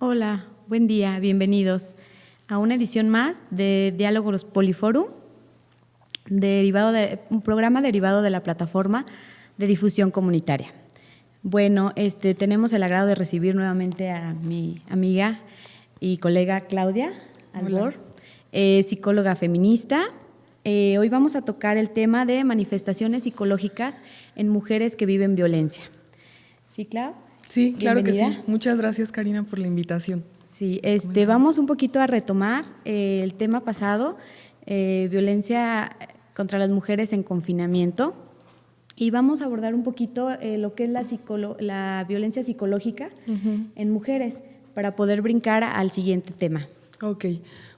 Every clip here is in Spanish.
Hola, buen día, bienvenidos a una edición más de Diálogos Poliforum, un programa derivado de la plataforma de difusión comunitaria. Bueno, tenemos el agrado de recibir nuevamente a mi amiga y colega Claudia Albor, psicóloga feminista. Hoy vamos a tocar el tema de manifestaciones psicológicas en mujeres que viven violencia. ¿Sí, Clau? Sí, claro que Bienvenida. sí. Muchas gracias, Karina, por la invitación. Sí, vamos un poquito a retomar el tema pasado, violencia contra las mujeres en confinamiento, y vamos a abordar un poquito lo que es la violencia psicológica en mujeres para poder brincar al siguiente tema. Ok.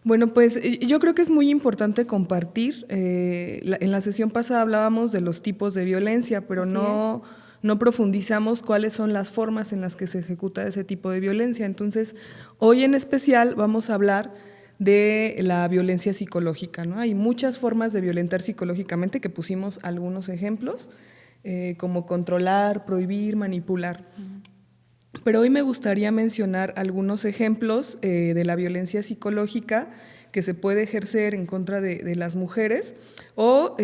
Bueno, pues yo creo que es muy importante compartir. En la sesión pasada hablábamos de los tipos de violencia, pero no profundizamos cuáles son las formas en las que se ejecuta ese tipo de violencia. Entonces, hoy en especial vamos a hablar de la violencia psicológica, ¿no? Hay muchas formas de violentar psicológicamente, que pusimos algunos ejemplos, como controlar, prohibir, manipular. Pero hoy me gustaría mencionar algunos ejemplos de la violencia psicológica que se puede ejercer en contra de las mujeres o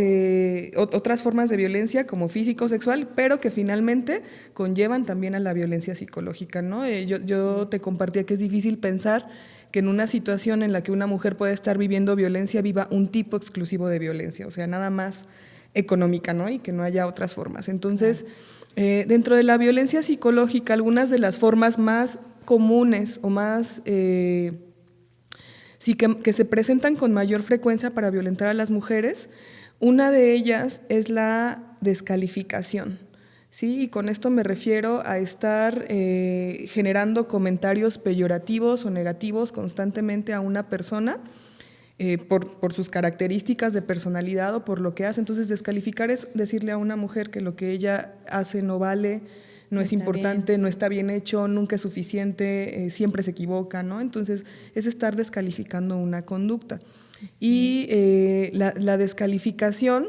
otras formas de violencia como físico-sexual, pero que finalmente conllevan también a la violencia psicológica, ¿no? Yo te compartía que es difícil pensar que en una situación en la que una mujer puede estar viviendo violencia viva un tipo exclusivo de violencia, o sea, nada más económica, ¿no? Y que no haya otras formas. Entonces, dentro de la violencia psicológica, algunas de las formas más comunes o más que se presentan con mayor frecuencia para violentar a las mujeres, una de ellas es la descalificación, ¿sí? Y con esto me refiero a estar generando comentarios peyorativos o negativos constantemente a una persona por sus características de personalidad o por lo que hace. Entonces, descalificar es decirle a una mujer que lo que ella hace no vale, no es importante, no está bien hecho, nunca es suficiente, siempre se equivoca, ¿no? Entonces, es estar descalificando una conducta. Sí. Y la descalificación,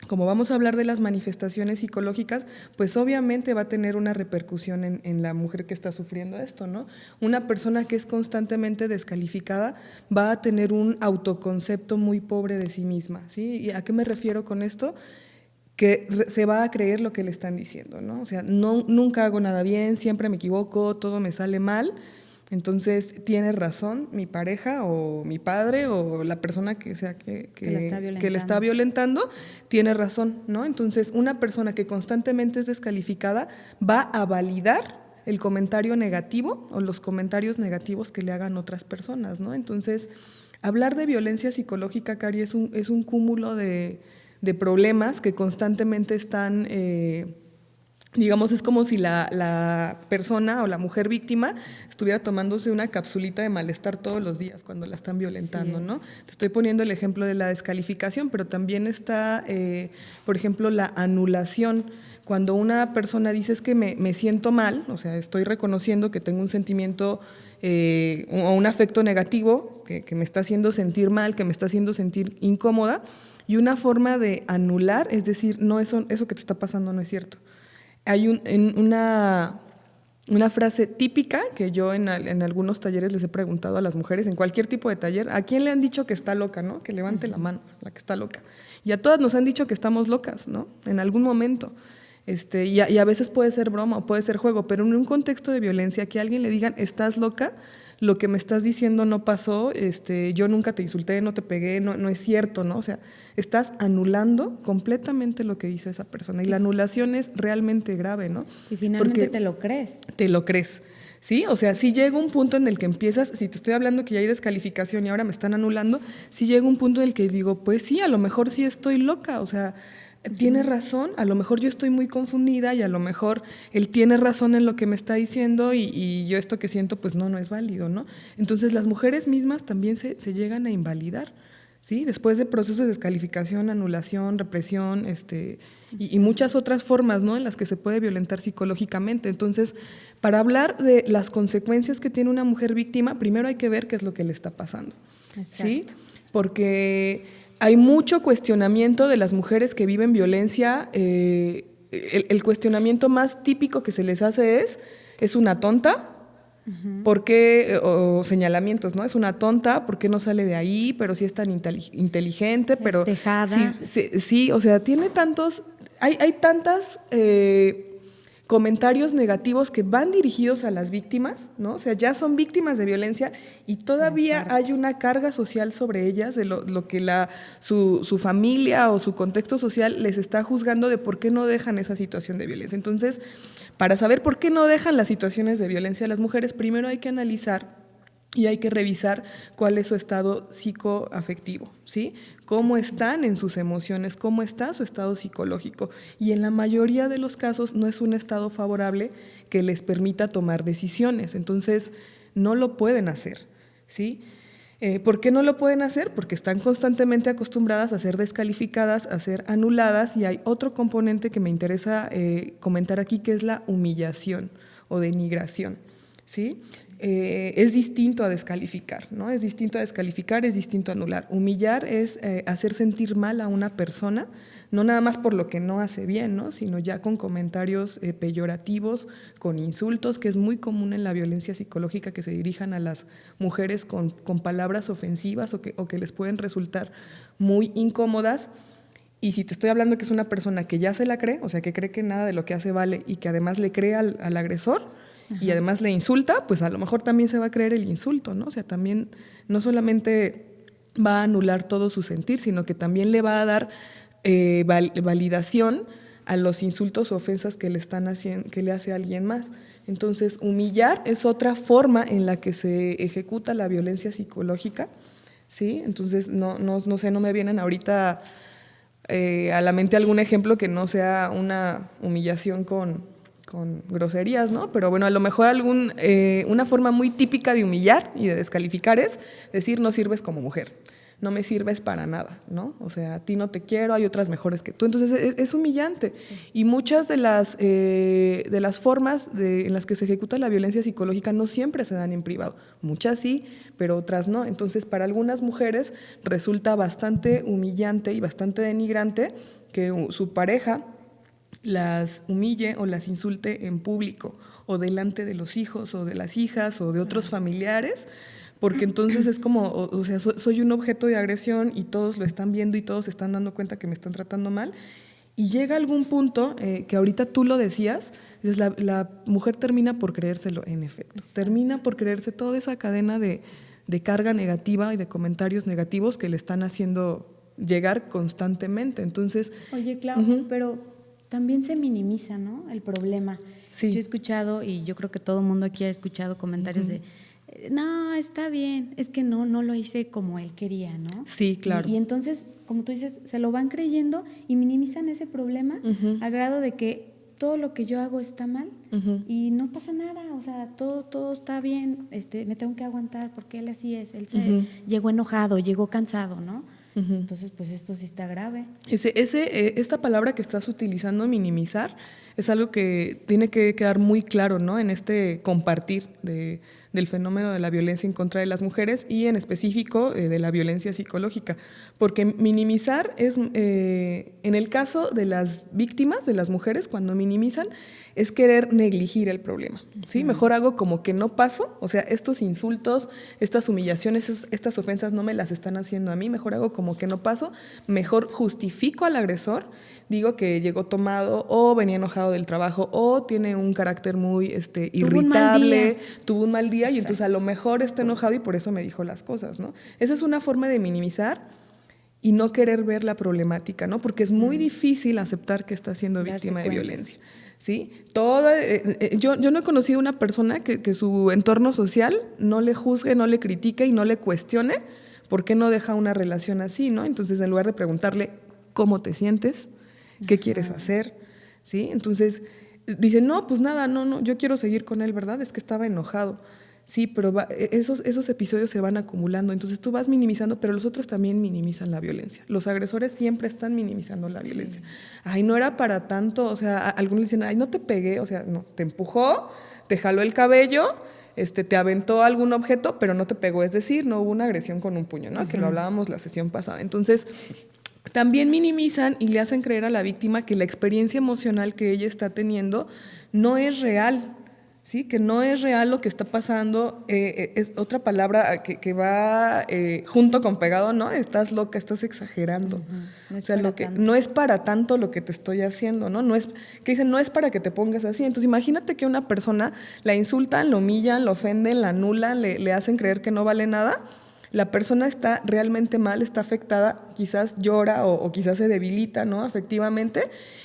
como vamos a hablar de las manifestaciones psicológicas, pues obviamente va a tener una repercusión en la mujer que está sufriendo esto, ¿no? Una persona que es constantemente descalificada va a tener un autoconcepto muy pobre de sí misma, ¿sí? ¿Y a qué me refiero con esto? Que se va a creer lo que le están diciendo, ¿no? O sea, nunca hago nada bien, siempre me equivoco, todo me sale mal. Entonces, tiene razón mi pareja o mi padre o la persona que sea que le está violentando, tiene razón, ¿no? Entonces, una persona que constantemente es descalificada va a validar el comentario negativo o los comentarios negativos que le hagan otras personas, ¿no? Entonces, hablar de violencia psicológica, Cari, es un cúmulo de problemas que constantemente están... digamos, es como si la persona o la mujer víctima estuviera tomándose una capsulita de malestar todos los días cuando la están violentando, ¿no? Te estoy poniendo el ejemplo de la descalificación, pero también está, por ejemplo, la anulación. Cuando una persona dice es que me siento mal, o sea, estoy reconociendo que tengo un sentimiento o un afecto negativo que me está haciendo sentir mal, que me está haciendo sentir incómoda, y una forma de anular es decir, no, eso que te está pasando no es cierto. Hay una frase típica que yo en algunos talleres les he preguntado a las mujeres, en cualquier tipo de taller, ¿a quién le han dicho que está loca, no? Que levante la mano, la que está loca. Y a todas nos han dicho que estamos locas, ¿no? En algún momento. Y a veces puede ser broma o puede ser juego, pero en un contexto de violencia, que a alguien le digan, estás loca, lo que me estás diciendo no pasó, yo nunca te insulté, no te pegué, no es cierto, ¿no? O sea, estás anulando completamente lo que dice esa persona. Y la anulación es realmente grave, ¿no? Y finalmente porque te lo crees. Te lo crees, ¿sí? O sea, si llega un punto en el que empiezas, si te estoy hablando que ya hay descalificación y ahora me están anulando, si llega un punto en el que digo, pues sí, a lo mejor sí estoy loca, o sea, tiene razón, a lo mejor yo estoy muy confundida y a lo mejor él tiene razón en lo que me está diciendo y yo esto que siento pues no es válido, ¿no? Entonces las mujeres mismas también se llegan a invalidar, ¿sí? Después de procesos de descalificación, anulación, represión, y muchas otras formas, ¿no? En las que se puede violentar psicológicamente. Entonces, para hablar de las consecuencias que tiene una mujer víctima, primero hay que ver qué es lo que le está pasando, ¿sí? Porque hay mucho cuestionamiento de las mujeres que viven violencia. El cuestionamiento más típico que se les hace es una tonta, ¿Por qué? O señalamientos, ¿no? Es una tonta, ¿por qué no sale de ahí? Pero sí es tan inteligente, pero... Despejada. Sí, o sea, tiene tantos... Hay tantas comentarios negativos que van dirigidos a las víctimas, ¿no? O sea, ya son víctimas de violencia y todavía hay una carga social sobre ellas de lo que su familia o su contexto social les está juzgando de por qué no dejan esa situación de violencia. Entonces, para saber por qué no dejan las situaciones de violencia a las mujeres, primero hay que analizar y hay que revisar cuál es su estado psicoafectivo, ¿sí? Cómo están en sus emociones, cómo está su estado psicológico. Y en la mayoría de los casos no es un estado favorable que les permita tomar decisiones. Entonces, no lo pueden hacer, ¿sí? ¿Por qué no lo pueden hacer? Porque están constantemente acostumbradas a ser descalificadas, a ser anuladas, y hay otro componente que me interesa comentar aquí, que es la humillación o denigración, ¿sí? Es distinto a descalificar, ¿no? Es distinto a descalificar, es distinto a anular. Humillar es hacer sentir mal a una persona, no nada más por lo que no hace bien, ¿no? Sino ya con comentarios peyorativos, con insultos, que es muy común en la violencia psicológica que se dirijan a las mujeres con palabras ofensivas o que les pueden resultar muy incómodas. Y si te estoy hablando que es una persona que ya se la cree, o sea, que cree que nada de lo que hace vale y que además le cree al agresor, y además le insulta, pues a lo mejor también se va a creer el insulto, ¿no? O sea, también no solamente va a anular todo su sentir, sino que también le va a dar validación a los insultos o ofensas que le están haciendo, que le hace a alguien más. Entonces, humillar es otra forma en la que se ejecuta la violencia psicológica, ¿sí? Entonces, no sé, no me vienen ahorita a la mente algún ejemplo que no sea una humillación con groserías, ¿no? Pero bueno, a lo mejor una forma muy típica de humillar y de descalificar es decir, no sirves como mujer, no me sirves para nada, ¿no? O sea, a ti no te quiero, hay otras mejores que tú. Entonces es humillante. Sí. Y muchas de las formas en las que se ejecuta la violencia psicológica no siempre se dan en privado. Muchas sí, pero otras no. Entonces, para algunas mujeres resulta bastante humillante y bastante denigrante que su pareja las humille o las insulte en público o delante de los hijos o de las hijas o de otros familiares, porque entonces es como, o sea, soy un objeto de agresión y todos lo están viendo y todos se están dando cuenta que me están tratando mal. Y llega algún punto, que ahorita tú lo decías, la mujer termina por creérselo, en efecto. Termina por creerse toda esa cadena de carga negativa y de comentarios negativos que le están haciendo llegar constantemente. Entonces, oye, Clau, pero también se minimiza, ¿no?, el problema. Sí. Yo he escuchado, y yo creo que todo el mundo aquí ha escuchado comentarios de, no, está bien, es que no lo hice como él quería, ¿no? Sí, claro. Y entonces, como tú dices, se lo van creyendo y minimizan ese problema a grado de que todo lo que yo hago está mal y no pasa nada, o sea, todo está bien, me tengo que aguantar porque él así es, él llegó enojado, llegó cansado, ¿no? Entonces, pues esto sí está grave. Esta palabra que estás utilizando, minimizar, es algo que tiene que quedar muy claro, ¿no?, en este compartir del fenómeno de la violencia en contra de las mujeres y en específico de la violencia psicológica. Porque minimizar es, en el caso de las víctimas, de las mujeres, cuando minimizan, es querer negligir el problema, ¿sí? Mejor hago como que no paso, o sea, estos insultos, estas humillaciones, estas ofensas no me las están haciendo a mí, mejor hago como que no paso, mejor justifico al agresor, digo que llegó tomado o venía enojado del trabajo o tiene un carácter muy irritable, tuvo un mal día y entonces a lo mejor está enojado y por eso me dijo las cosas, ¿no? Esa es una forma de minimizar y no querer ver la problemática, ¿no? Porque es muy difícil aceptar que está siendo víctima de violencia, ¿sí? Yo no he conocido una persona que su entorno social no le juzgue, no le critique y no le cuestione por qué no deja una relación así, ¿no? Entonces, en lugar de preguntarle cómo te sientes, qué quieres hacer, ¿sí? Entonces, dicen, no, pues nada, no, yo quiero seguir con él, ¿verdad? Es que estaba enojado. Sí, pero esos episodios se van acumulando, entonces tú vas minimizando, pero los otros también minimizan la violencia. Los agresores siempre están minimizando la violencia. Ay, no era para tanto, o sea, algunos dicen, ay, no te pegué, o sea, no, te empujó, te jaló el cabello, te aventó algún objeto, pero no te pegó, es decir, no hubo una agresión con un puño, ¿no? Que lo hablábamos la sesión pasada. Entonces, también minimizan y le hacen creer a la víctima que la experiencia emocional que ella está teniendo no es real, ¿sí? Que no es real lo que está pasando, es otra palabra que va junto con pegado, ¿no? Estás loca, estás exagerando. No o sea, no es para tanto lo que te estoy haciendo, ¿no? Que dicen, no es para que te pongas así. Entonces, imagínate que una persona la insultan, la humillan, la ofenden, la anulan, le hacen creer que no vale nada. La persona está realmente mal, está afectada, quizás llora o quizás se debilita, ¿no? Afectivamente,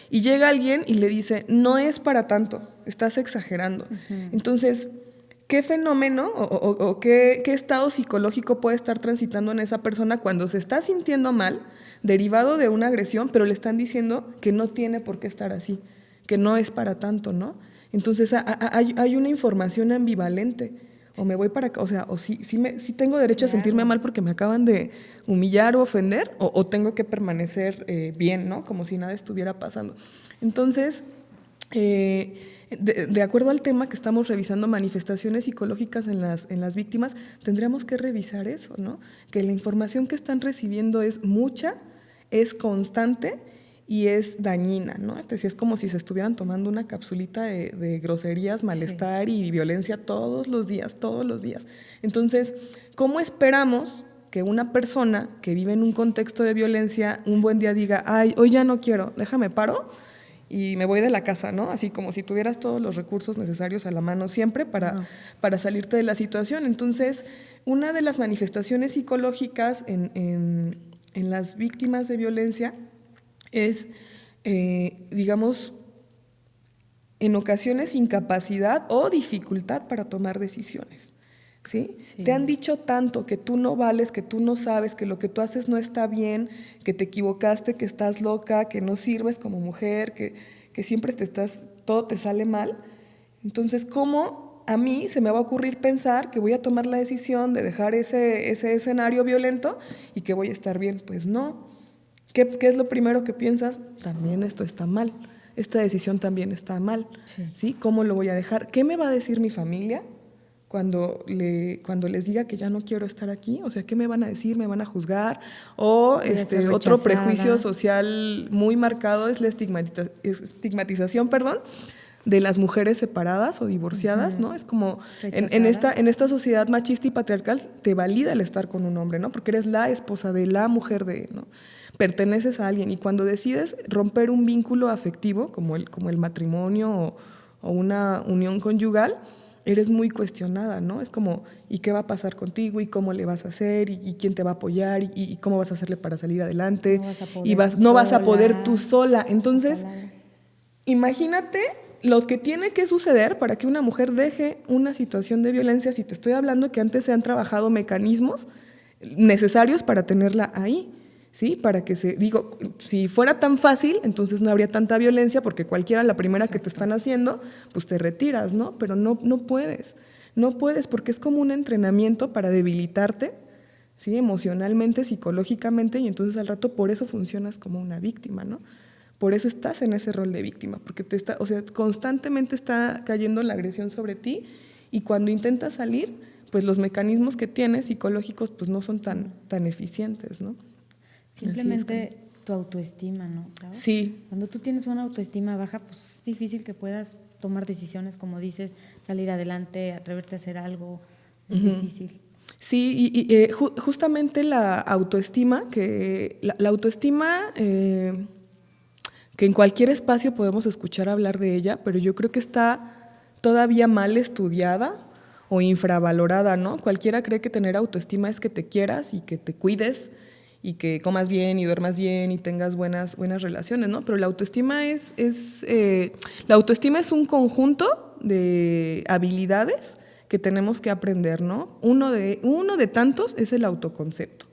y llega alguien y le dice, no es para tanto, estás exagerando. Entonces, ¿qué fenómeno o qué estado psicológico puede estar transitando en esa persona cuando se está sintiendo mal, derivado de una agresión, pero le están diciendo que no tiene por qué estar así, que no es para tanto, ¿no? Entonces, hay una información ambivalente. O me voy para acá, o sea, o sí tengo derecho a sentirme mal porque me acaban de humillar o ofender, o tengo que permanecer bien, ¿no? Como si nada estuviera pasando. Entonces, de acuerdo al tema que estamos revisando, manifestaciones psicológicas en las víctimas, tendríamos que revisar eso, ¿no? Que la información que están recibiendo es mucha, es constante y es dañina, ¿no? Es como si se estuvieran tomando una capsulita de groserías, malestar y violencia todos los días. Entonces, ¿cómo esperamos que una persona que vive en un contexto de violencia un buen día diga, ay, hoy ya no quiero, déjame paro y me voy de la casa, ¿no? Así como si tuvieras todos los recursos necesarios a la mano siempre para salirte de la situación. Entonces, una de las manifestaciones psicológicas en las víctimas de violencia es, digamos, en ocasiones incapacidad o dificultad para tomar decisiones, ¿sí? Te han dicho tanto que tú no vales, que tú no sabes, que lo que tú haces no está bien, que te equivocaste, que estás loca, que no sirves como mujer, que siempre todo te sale mal. Entonces, ¿cómo a mí se me va a ocurrir pensar que voy a tomar la decisión de dejar ese escenario violento y que voy a estar bien? Pues no. ¿Qué es lo primero que piensas? También esto está mal, esta decisión también está mal, ¿sí? ¿Cómo lo voy a dejar? ¿Qué me va a decir mi familia cuando les diga que ya no quiero estar aquí? O sea, ¿qué me van a decir? ¿Me van a juzgar? O otro prejuicio social muy marcado es la estigmatización, de las mujeres separadas o divorciadas, ¿no? Es como en esta sociedad machista y patriarcal te valida el estar con un hombre, ¿no? Porque eres la esposa de la mujer de, ¿no? Perteneces a alguien y cuando decides romper un vínculo afectivo como el matrimonio o una unión conyugal, eres muy cuestionada, ¿no? Es como, ¿y qué va a pasar contigo? ¿Y cómo le vas a hacer? ¿Y quién te va a apoyar? ¿Y cómo vas a hacerle para salir adelante? No vas a poder tú sola. Entonces, imagínate lo que tiene que suceder para que una mujer deje una situación de violencia, si te estoy hablando que antes se han trabajado mecanismos necesarios para tenerla ahí. ¿Sí? Para que si fuera tan fácil, entonces no habría tanta violencia porque cualquiera, la primera que te están haciendo, pues te retiras, ¿no? Pero no puedes porque es como un entrenamiento para debilitarte, ¿sí? Emocionalmente, psicológicamente, y entonces al rato por eso funcionas como una víctima, ¿no? Por eso estás en ese rol de víctima, porque constantemente está cayendo la agresión sobre ti y cuando intentas salir, pues los mecanismos que tienes psicológicos pues no son tan eficientes, ¿no? Simplemente tu autoestima, ¿no? ¿Sabes? Sí. Cuando tú tienes una autoestima baja, pues es difícil que puedas tomar decisiones, como dices, salir adelante, atreverte a hacer algo, es difícil. Sí, y justamente la autoestima, que en cualquier espacio podemos escuchar hablar de ella, pero yo creo que está todavía mal estudiada o infravalorada, ¿no? Cualquiera cree que tener autoestima es que te quieras y que te cuides y que comas bien y duermas bien y tengas buenas relaciones, ¿no? Pero la autoestima es un conjunto de habilidades que tenemos que aprender, ¿no? Uno de tantos es el autoconcepto,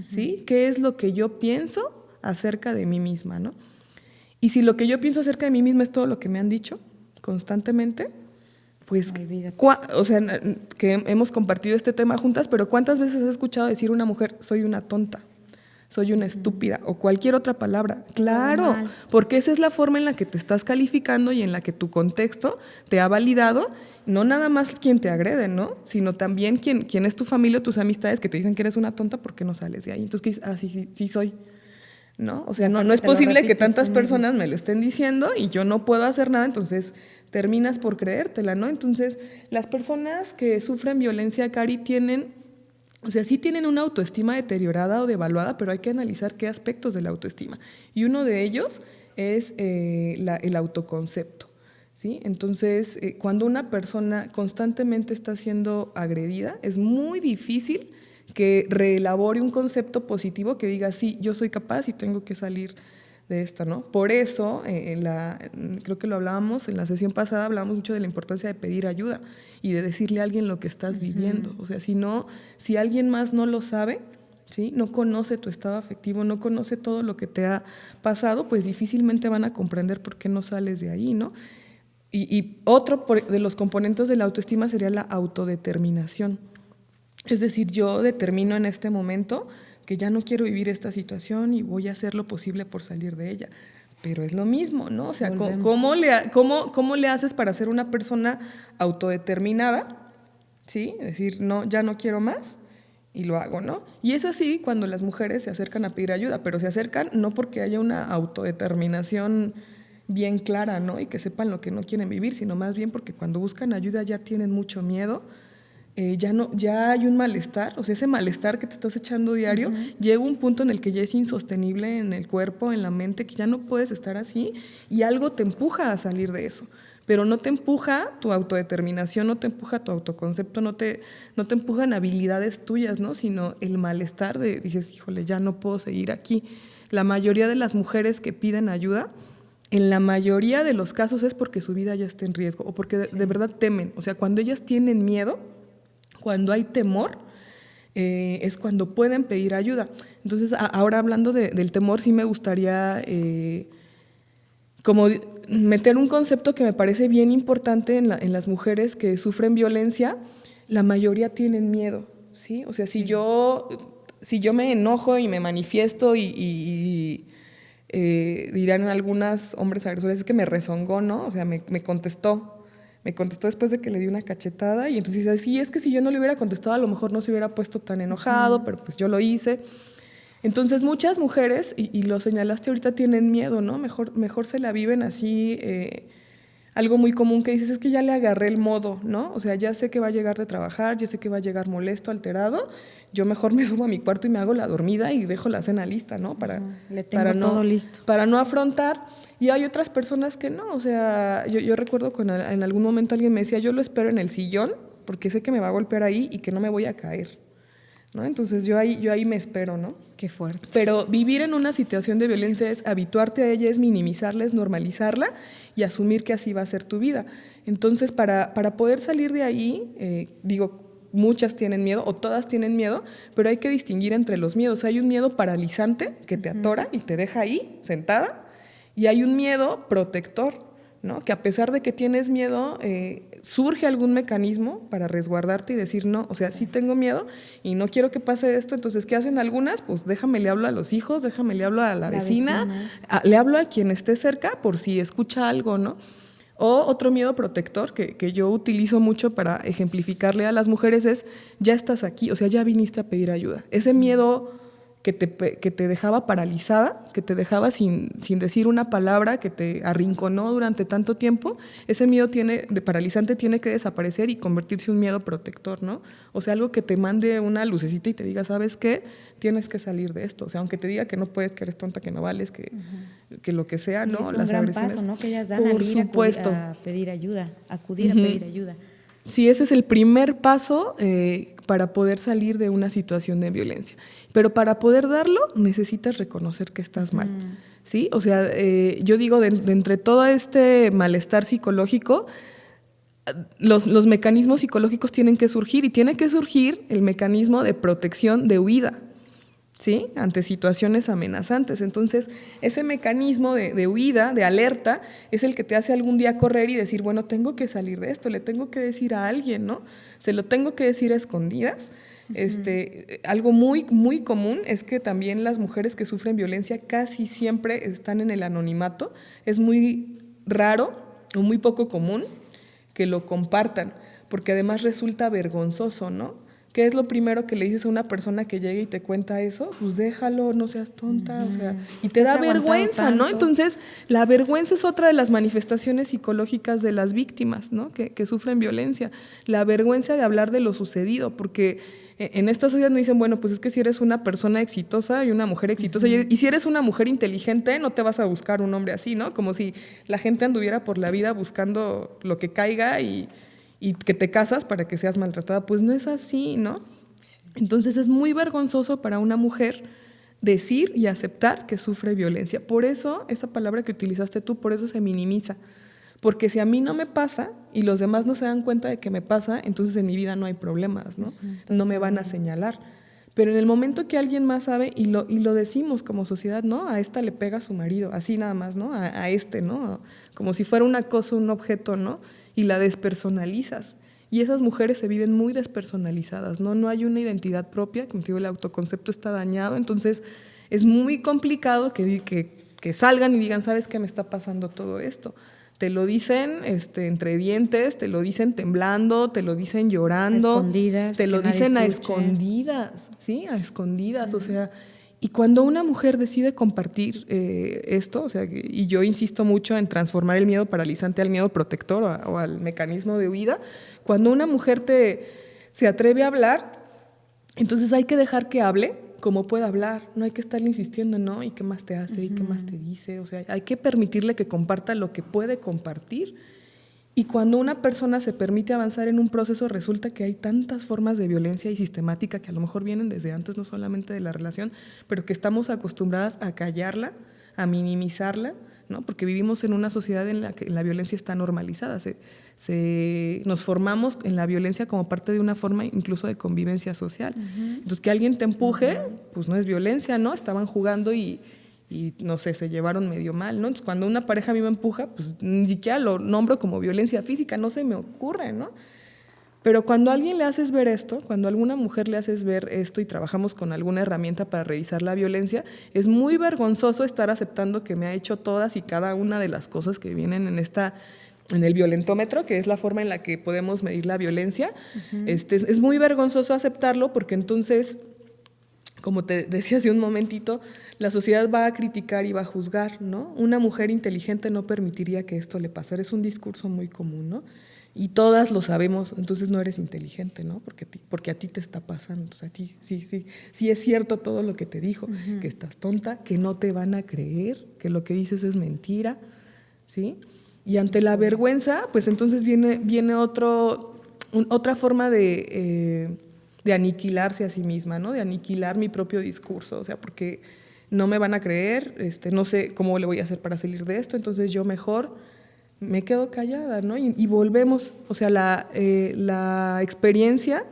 ¿sí? ¿Qué es lo que yo pienso acerca de mí misma, ¿no? Y si lo que yo pienso acerca de mí misma es todo lo que me han dicho constantemente, pues, o sea, que hemos compartido este tema juntas, pero ¿cuántas veces has escuchado decir una mujer, soy una tonta? Soy una estúpida o cualquier otra palabra? Claro, porque esa es la forma en la que te estás calificando y en la que tu contexto te ha validado, no nada más quien te agrede, ¿no? Sino también quien es tu familia o tus amistades que te dicen que eres una tonta porque no sales de ahí. Entonces, sí soy, ¿no? O sea, no es posible que tantas personas me lo estén diciendo y yo no puedo hacer nada, entonces terminas por creértela, ¿no? Entonces, las personas que sufren violencia, Cari, sí tienen una autoestima deteriorada o devaluada, pero hay que analizar qué aspectos de la autoestima. Y uno de ellos es el autoconcepto, ¿sí? Entonces, cuando una persona constantemente está siendo agredida, es muy difícil que reelabore un concepto positivo que diga, sí, yo soy capaz y tengo que salir de esta, ¿no? Por eso, creo que lo hablábamos en la sesión pasada, hablábamos mucho de la importancia de pedir ayuda y de decirle a alguien lo que estás viviendo. O sea, si alguien más no lo sabe, ¿sí? No conoce tu estado afectivo, no conoce todo lo que te ha pasado, pues difícilmente van a comprender por qué no sales de ahí, ¿no? Y otro de los componentes de la autoestima sería la autodeterminación. Es decir, yo determino en este momento que ya no quiero vivir esta situación y voy a hacer lo posible por salir de ella. Pero es lo mismo, ¿no? O sea, ¿cómo le haces para ser una persona autodeterminada? ¿Sí? Es decir, no, ya no quiero más y lo hago, ¿no? Y es así cuando las mujeres se acercan a pedir ayuda, pero se acercan no porque haya una autodeterminación bien clara, ¿no? Y que sepan lo que no quieren vivir, sino más bien porque cuando buscan ayuda ya tienen mucho miedo, ya hay un malestar, o sea, ese malestar que te estás echando diario, llega un punto en el que ya es insostenible en el cuerpo, en la mente, que ya no puedes estar así y algo te empuja a salir de eso. Pero no te empuja tu autodeterminación, no te empuja tu autoconcepto, no te empujan habilidades tuyas, ¿no? Sino el malestar de, dices, híjole, ya no puedo seguir aquí. La mayoría de las mujeres que piden ayuda, en la mayoría de los casos es porque su vida ya está en riesgo o porque de verdad temen. O sea, cuando ellas tienen miedo, cuando hay temor, es cuando pueden pedir ayuda. Entonces, ahora hablando del temor, sí me gustaría como meter un concepto que me parece bien importante en las mujeres que sufren violencia. La mayoría tienen miedo, ¿sí? O sea, si yo me enojo y me manifiesto y dirán algunas hombres agresores, es que me rezongó, ¿no? O sea, me contestó después de que le di una cachetada y entonces dice, sí, es que si yo no le hubiera contestado a lo mejor no se hubiera puesto tan enojado, pero pues yo lo hice. Entonces muchas mujeres, y lo señalaste ahorita, tienen miedo, ¿no? Mejor se la viven así. Algo muy común que dices es que ya le agarré el modo, ¿no? O sea, ya sé que va a llegar de trabajar, ya sé que va a llegar molesto, alterado, yo mejor me subo a mi cuarto y me hago la dormida y dejo la cena lista, ¿no? Le tengo todo listo. Para no afrontar. Y hay otras personas que no, o sea, yo recuerdo cuando en algún momento alguien me decía, yo lo espero en el sillón porque sé que me va a golpear ahí y que no me voy a caer, ¿no? Entonces yo ahí me espero, ¿no? Qué fuerte. Pero vivir en una situación de violencia es habituarte a ella, es minimizarla, es normalizarla y asumir que así va a ser tu vida. Entonces, para poder salir de ahí, muchas tienen miedo o todas tienen miedo, pero hay que distinguir entre los miedos. Hay un miedo paralizante que te atora y te deja ahí sentada, y hay un miedo protector, ¿no? Que a pesar de que tienes miedo, surge algún mecanismo para resguardarte y decir, no, o sea, sí tengo miedo y no quiero que pase esto. Entonces, ¿qué hacen algunas? Pues déjame, le hablo a los hijos, déjame, le hablo a la vecina. Le hablo a quien esté cerca por si escucha algo, ¿no? O otro miedo protector que yo utilizo mucho para ejemplificarle a las mujeres es, ya estás aquí, o sea, ya viniste a pedir ayuda. Ese miedo que te dejaba paralizada, que te dejaba sin decir una palabra, que te arrinconó durante tanto tiempo, ese miedo de paralizante tiene que desaparecer y convertirse en un miedo protector, ¿no? O sea, algo que te mande una lucecita y te diga, ¿sabes qué? Tienes que salir de esto. O sea, aunque te diga que no puedes, que eres tonta, que no vales, que lo que sea, ¿no? Y es un gran paso, ¿no? Que ellas dan por al ir supuesto. a pedir ayuda, acudir a pedir ayuda. Sí, ese es el primer paso para poder salir de una situación de violencia. Pero para poder darlo, necesitas reconocer que estás mal, ¿sí? O sea, yo digo, de entre todo este malestar psicológico, los mecanismos psicológicos tienen que surgir, y tiene que surgir el mecanismo de protección, de huida, ¿sí? Ante situaciones amenazantes. Entonces, ese mecanismo de huida, de alerta, es el que te hace algún día correr y decir, bueno, tengo que salir de esto, le tengo que decir a alguien, ¿no? Se lo tengo que decir a escondidas. Algo muy, muy común es que también las mujeres que sufren violencia casi siempre están en el anonimato. Es muy raro o muy poco común que lo compartan, porque además resulta vergonzoso, ¿no? ¿qué es lo primero que le dices a una persona que llega y te cuenta eso? Pues déjalo, no seas tonta, o sea, y te da vergüenza, ¿no? Entonces, la vergüenza es otra de las manifestaciones psicológicas de las víctimas, ¿no? Que sufren violencia. La vergüenza de hablar de lo sucedido, porque en esta sociedad nos dicen, bueno, pues es que si eres una persona exitosa y una mujer exitosa, y si eres una mujer inteligente, no te vas a buscar un hombre así, ¿no? Como si la gente anduviera por la vida buscando lo que caiga y que te casas para que seas maltratada. Pues no es así, ¿no? Entonces es muy vergonzoso para una mujer decir y aceptar que sufre violencia. Por eso, esa palabra que utilizaste tú, por eso se minimiza. Porque si a mí no me pasa y los demás no se dan cuenta de que me pasa, entonces en mi vida no hay problemas, ¿no? No me van a señalar. Pero en el momento que alguien más sabe, y lo decimos como sociedad, ¿no? A esta le pega a su marido, así nada más, ¿no? A este, ¿no? Como si fuera una cosa, un objeto, ¿no? Y la despersonalizas. Y esas mujeres se viven muy despersonalizadas, ¿no? No hay una identidad propia, como te digo, el autoconcepto está dañado, entonces es muy complicado que salgan y digan, ¿sabes qué me está pasando todo esto? Te lo dicen entre dientes, te lo dicen temblando, te lo dicen llorando. A escondidas. Te lo dicen a escondidas, ¿sí? A escondidas, o sea. Y cuando una mujer decide compartir esto, o sea, y yo insisto mucho en transformar el miedo paralizante al miedo protector o al mecanismo de huida, cuando una mujer se atreve a hablar, entonces hay que dejar que hable como pueda hablar, no hay que estarle insistiendo, ¿no? ¿Y qué más te hace? ¿Y qué más te dice? O sea, hay que permitirle que comparta lo que puede compartir. Y cuando una persona se permite avanzar en un proceso, resulta que hay tantas formas de violencia y sistemática que a lo mejor vienen desde antes, no solamente de la relación, pero que estamos acostumbradas a callarla, a minimizarla, ¿no? Porque vivimos en una sociedad en la que la violencia está normalizada. Nos formamos en la violencia como parte de una forma incluso de convivencia social. Entonces, que alguien te empuje, pues no es violencia, ¿no? Estaban jugando y no sé, se llevaron medio mal, ¿no? Entonces, cuando una pareja a mí me empuja, pues ni siquiera lo nombro como violencia física, no se me ocurre, ¿no? Pero cuando a alguien le haces ver esto, cuando a alguna mujer le haces ver esto y trabajamos con alguna herramienta para revisar la violencia, es muy vergonzoso estar aceptando que me ha hecho todas y cada una de las cosas que vienen en el violentómetro, que es la forma en la que podemos medir la violencia. Es muy vergonzoso aceptarlo porque entonces, como te decía hace un momentito, la sociedad va a criticar y va a juzgar, ¿no? Una mujer inteligente no permitiría que esto le pasara, es un discurso muy común, ¿no? Y todas lo sabemos, entonces no eres inteligente, ¿no? Porque a ti te está pasando, entonces a ti sí es cierto todo lo que te dijo, que estás tonta, que no te van a creer, que lo que dices es mentira, ¿sí? Y ante la vergüenza, pues entonces viene otra forma de aniquilarse a sí misma, ¿no? De aniquilar mi propio discurso, o sea, porque no me van a creer, no sé cómo le voy a hacer para salir de esto, entonces yo mejor me quedo callada, ¿no? Y volvemos, o sea, la experiencia,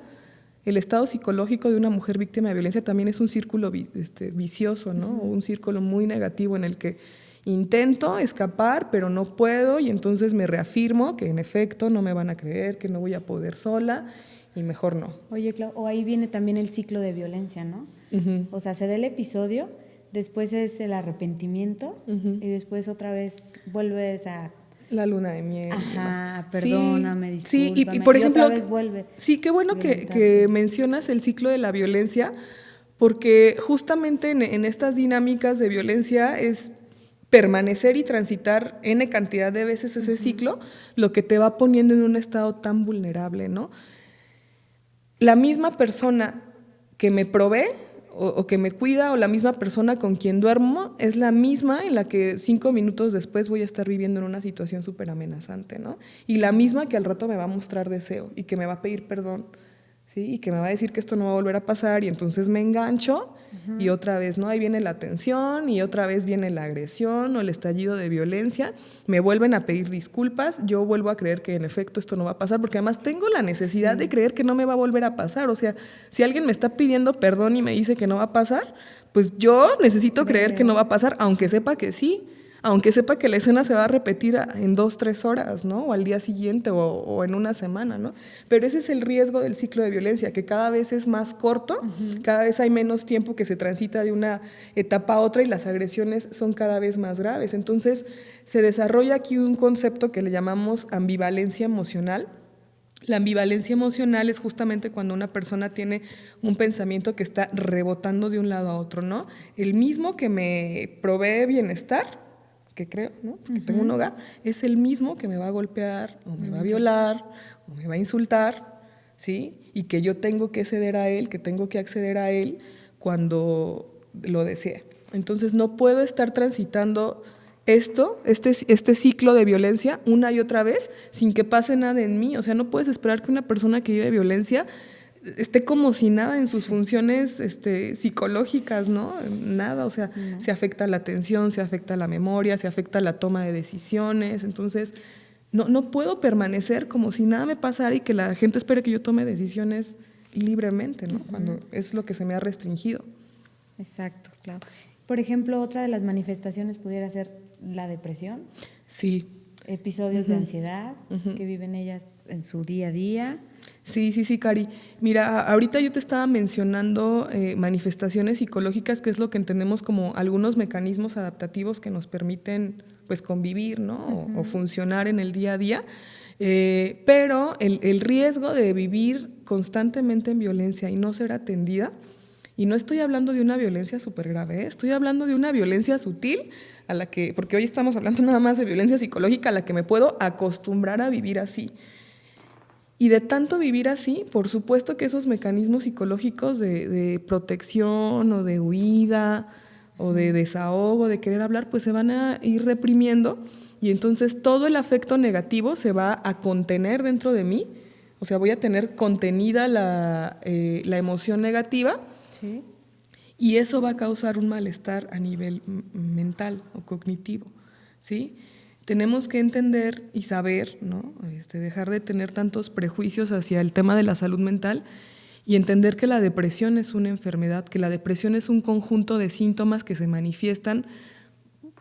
el estado psicológico de una mujer víctima de violencia también es un círculo vicioso, ¿no? O un círculo muy negativo en el que intento escapar, pero no puedo, y entonces me reafirmo que en efecto no me van a creer, que no voy a poder sola, y mejor no. Oye, Clau, o ahí viene también el ciclo de violencia, ¿no? O sea, se da el episodio, después es el arrepentimiento, y después otra vez vuelves a... La luna de miel. Ajá, perdóname, discúlpame. Sí, y por ejemplo, otra vez vuelve. Sí, qué bueno que mencionas el ciclo de la violencia, porque justamente en estas dinámicas de violencia es permanecer y transitar N cantidad de veces ese ciclo, lo que te va poniendo en un estado tan vulnerable, ¿no? La misma persona que me provee o que me cuida, o la misma persona con quien duermo, es la misma en la que 5 minutos después voy a estar viviendo en una situación súper amenazante, ¿no? Y la misma que al rato me va a mostrar deseo y que me va a pedir perdón, ¿sí? Y que me va a decir que esto no va a volver a pasar, y entonces me engancho y otra vez, ¿no? Ahí viene la tensión y otra vez viene la agresión o el estallido de violencia, me vuelven a pedir disculpas, yo vuelvo a creer que en efecto esto no va a pasar, porque además tengo la necesidad de creer que no me va a volver a pasar, o sea, si alguien me está pidiendo perdón y me dice que no va a pasar, pues yo necesito creer que no va a pasar, aunque sepa que sí, aunque sepa que la escena se va a repetir en 2-3 horas, ¿no? O al día siguiente o en una semana, ¿no? Pero ese es el riesgo del ciclo de violencia, que cada vez es más corto, cada vez hay menos tiempo que se transita de una etapa a otra y las agresiones son cada vez más graves. Entonces, se desarrolla aquí un concepto que le llamamos ambivalencia emocional, La ambivalencia emocional es justamente cuando una persona tiene un pensamiento que está rebotando de un lado a otro, ¿no? El mismo que me provee bienestar, que creo, ¿no? Porque tengo un hogar, es el mismo que me va a golpear, o me va a violar, o me va a insultar, ¿sí? Y que yo tengo que ceder a él, que tengo que acceder a él cuando lo desee. Entonces no puedo estar transitando este ciclo de violencia una y otra vez sin que pase nada en mí. O sea, no puedes esperar que una persona que vive violencia esté como si nada en sus funciones psicológicas, ¿no? Nada, o sea, se afecta la atención, se afecta la memoria, se afecta la toma de decisiones. Entonces, no puedo permanecer como si nada me pasara y que la gente espere que yo tome decisiones libremente, ¿no? Cuando es lo que se me ha restringido. Exacto, claro. Por ejemplo, otra de las manifestaciones pudiera ser la depresión. Sí. Episodios de ansiedad que viven ellas en su día a día. Sí, Cari. Mira, ahorita yo te estaba mencionando manifestaciones psicológicas, que es lo que entendemos como algunos mecanismos adaptativos que nos permiten pues convivir, ¿no? O funcionar en el día a día. Pero el riesgo de vivir constantemente en violencia y no ser atendida, y no estoy hablando de una violencia súper grave, estoy hablando de una violencia sutil, a la que, porque hoy estamos hablando nada más de violencia psicológica, a la que me puedo acostumbrar a vivir así. Y de tanto vivir así, por supuesto que esos mecanismos psicológicos de protección o de huida o de desahogo, de querer hablar, pues se van a ir reprimiendo, y entonces todo el afecto negativo se va a contener dentro de mí. O sea, voy a tener contenida la emoción negativa. Sí. Y eso va a causar un malestar a nivel mental o cognitivo, ¿sí? Tenemos que entender y saber, ¿no? Dejar de tener tantos prejuicios hacia el tema de la salud mental y entender que la depresión es una enfermedad, que la depresión es un conjunto de síntomas que se manifiestan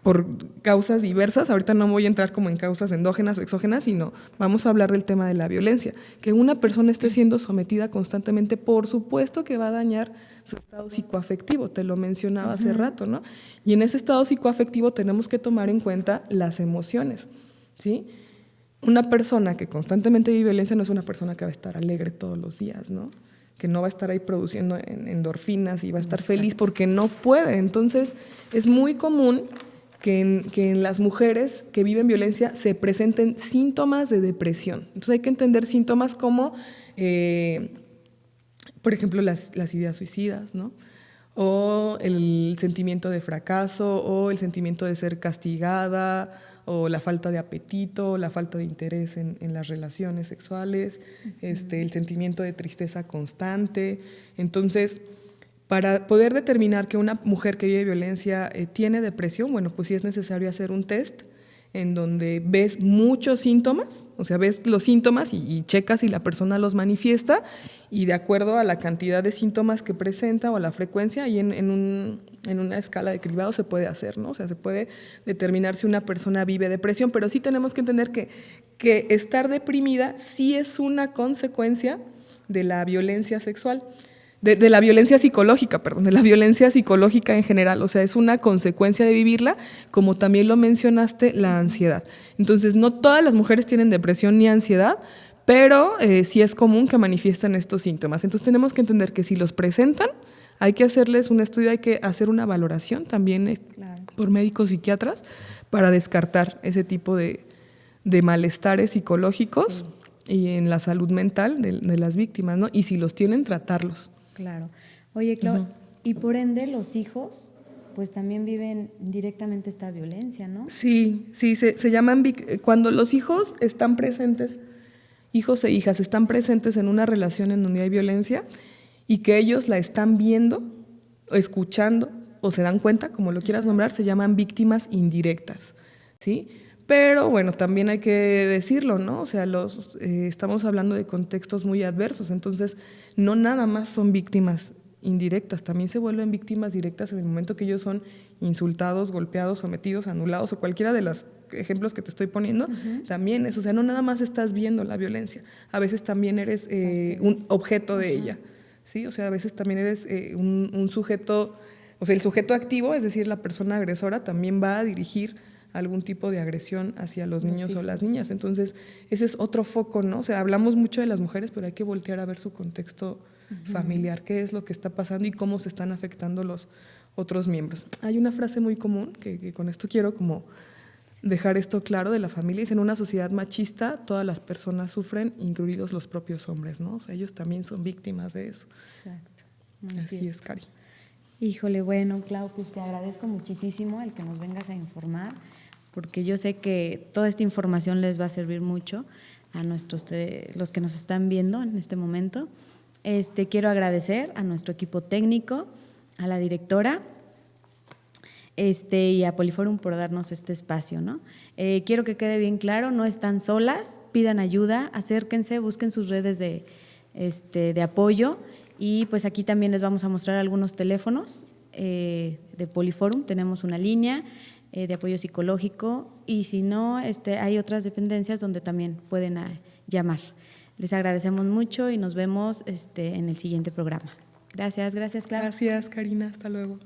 por causas diversas. Ahorita no voy a entrar como en causas endógenas o exógenas, sino vamos a hablar del tema de la violencia. Que una persona esté siendo sometida constantemente, por supuesto que va a dañar su estado psicoafectivo, te lo mencionaba hace rato, ¿no? Y en ese estado psicoafectivo tenemos que tomar en cuenta las emociones, ¿sí? Una persona que constantemente vive violencia no es una persona que va a estar alegre todos los días, ¿no? Que no va a estar ahí produciendo endorfinas y va a estar feliz porque no puede. Entonces, es muy común que en las mujeres que viven violencia se presenten síntomas de depresión. Entonces hay que entender síntomas como, por ejemplo, las ideas suicidas, ¿no? O el sentimiento de fracaso, o el sentimiento de ser castigada, o la falta de apetito, o la falta de interés en las relaciones sexuales, el sentimiento de tristeza constante. Entonces, para poder determinar que una mujer que vive violencia tiene depresión, bueno, pues sí es necesario hacer un test en donde ves muchos síntomas, o sea, ves los síntomas y checas si la persona los manifiesta, y de acuerdo a la cantidad de síntomas que presenta o a la frecuencia, y en una escala de cribado se puede hacer, ¿no? O sea, se puede determinar si una persona vive depresión, pero sí tenemos que entender que estar deprimida sí es una consecuencia de la violencia sexual. De la violencia psicológica, perdón, de la violencia psicológica en general. O sea, es una consecuencia de vivirla, como también lo mencionaste, la ansiedad. Entonces, no todas las mujeres tienen depresión ni ansiedad, pero sí es común que manifiesten estos síntomas. Entonces, tenemos que entender que si los presentan, hay que hacerles un estudio, hay que hacer una valoración también por médicos psiquiatras para descartar ese tipo de malestares psicológicos y en la salud mental de las víctimas, ¿no? Y si los tienen, tratarlos. Claro. Oye, Clau, y por ende los hijos pues también viven directamente esta violencia, ¿no? Sí, se llaman, cuando los hijos están presentes, hijos e hijas están presentes en una relación en donde hay violencia y que ellos la están viendo, escuchando o se dan cuenta, como lo quieras nombrar, se llaman víctimas indirectas, ¿sí? Pero bueno, también hay que decirlo, ¿no? O sea, estamos hablando de contextos muy adversos, entonces no nada más son víctimas indirectas, también se vuelven víctimas directas en el momento que ellos son insultados, golpeados, sometidos, anulados o cualquiera de los ejemplos que te estoy poniendo, también es, o sea, no nada más estás viendo la violencia, a veces también eres un objeto de ella, ¿sí? O sea, a veces también eres un sujeto, o sea, el sujeto activo, es decir, la persona agresora también va a dirigir algún tipo de agresión hacia los niños o las niñas. Entonces, ese es otro foco, ¿no? O sea, hablamos mucho de las mujeres, pero hay que voltear a ver su contexto familiar, qué es lo que está pasando y cómo se están afectando los otros miembros. Hay una frase muy común que con esto quiero como dejar esto claro de la familia, es: en una sociedad machista todas las personas sufren, incluidos los propios hombres, ¿no? O sea, ellos también son víctimas de eso. Exacto. Así es, Cari. Híjole, bueno, Clau, pues te agradezco muchísimo el que nos vengas a informar, porque yo sé que toda esta información les va a servir mucho a los que nos están viendo en este momento. Quiero agradecer a nuestro equipo técnico, a la directora y a Poliforum por darnos este espacio, ¿no? Quiero que quede bien claro, no están solas, pidan ayuda, acérquense, busquen sus redes de apoyo. Y pues aquí también les vamos a mostrar algunos teléfonos de Poliforum. Tenemos una línea de apoyo psicológico y si no, hay otras dependencias donde también pueden llamar. Les agradecemos mucho y nos vemos en el siguiente programa. Gracias, Clara. Gracias, Karina. Hasta luego.